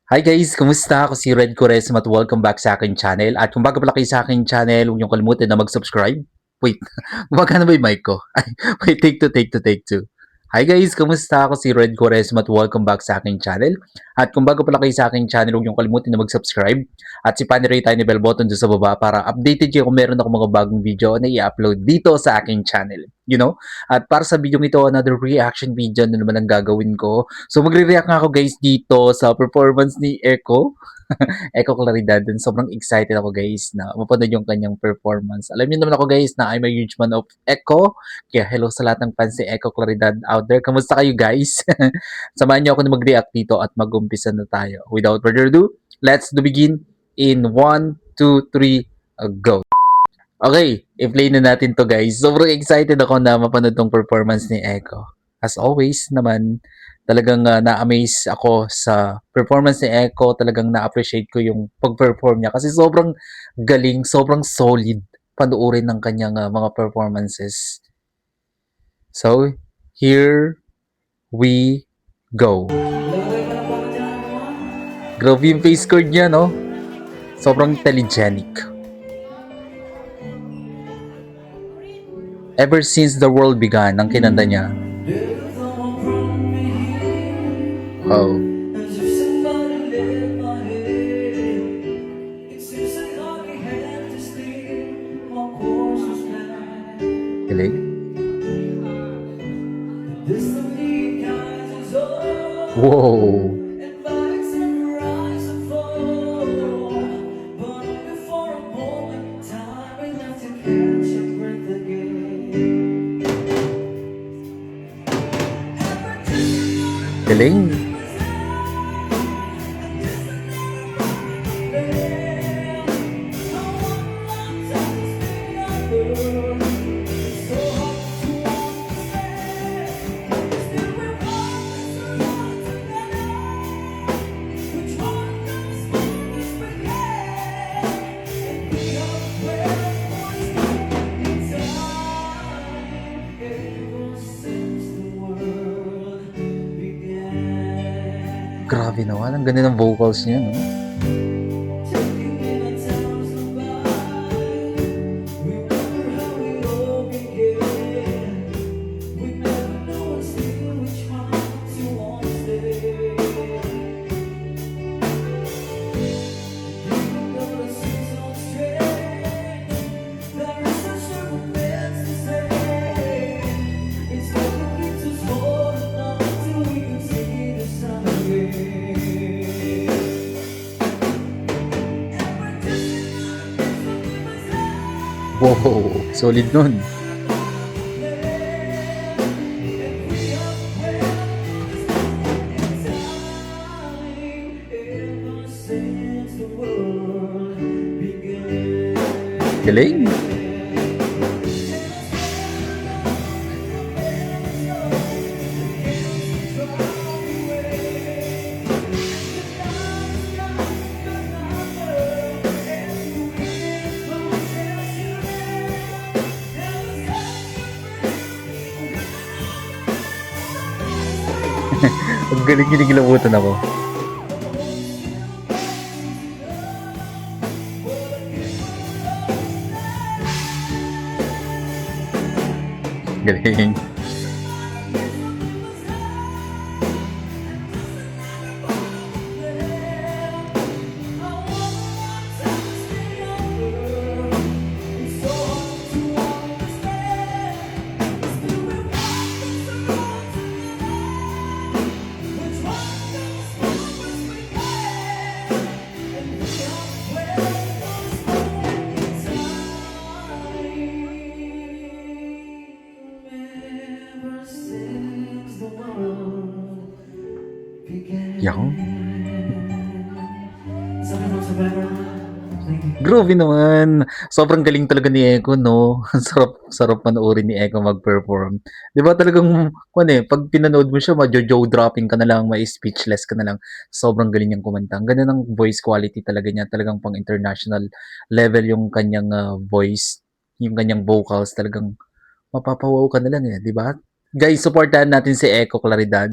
Hi guys! Kumusta? Ako si Red Quaresma at welcome back sa aking channel. At kung bago pala kayo sa aking channel, huwag niyong kalimutan na mag-subscribe. Wait, gumagana ba yung mic ko? Ay, wait, take two. Hi guys! Kumusta? Ako si Red Quaresma at welcome back sa aking channel. At kung bago pala kayo sa aking channel, huwag niyong kalimutan na mag-subscribe. At si Paneray tayo ni bell button doon sa baba para updated kayo kung meron ako mga bagong video na i-upload dito sa aking channel. You know? At para sa video ito, another reaction video na naman ang gagawin ko. So magre-react nga ako guys dito sa performance ni Echo. Echo Claridad. And sobrang excited ako guys na mapanood yung kanyang performance. Alam niyo naman ako guys na I'm a huge fan of Echo. Kaya hello sa lahat ng fans ni Echo Claridad out there. Kamusta kayo guys? Samahan niyo ako na mag-react dito at mag-umpisa na tayo. Without further ado, let's begin in 1, 2, 3, go! Okay, i-play na natin to guys. Sobrang excited ako na mapanood tong performance ni Echo. As always naman, talagang na-amaze ako sa performance ni Echo. Talagang na-appreciate ko yung pag-perform niya kasi sobrang galing, sobrang solid panuorin ng kanyang mga performances. So, here we go. Grabe yung face chord niya, no? Sobrang telegenic. Ever since the world began, ang kinanta niya. Oh. Galing. Wow. Galing. Grabe naman, ang ganda ng vocals niya, no? Wow, solid nun. Galing. Ang galing, kinikilabutan ako. Galing. Yang. Grabe naman. Sobrang galing talaga ni Echo, no? Sarap panoorin ni Echo mag-perform. 'Di ba talagang kung ano, 'pag pinanood mo siya majo-jaw dropping ka na lang, mai-speechless ka na lang. Sobrang galing niyang kumanta. Ang ganda ng voice quality talaga niya, talagang pang international level yung kanyang voice, yung kanyang vocals, talagang mapapawaw ka na lang, eh, 'di ba? Guys, supportahan natin si Echo Claridad.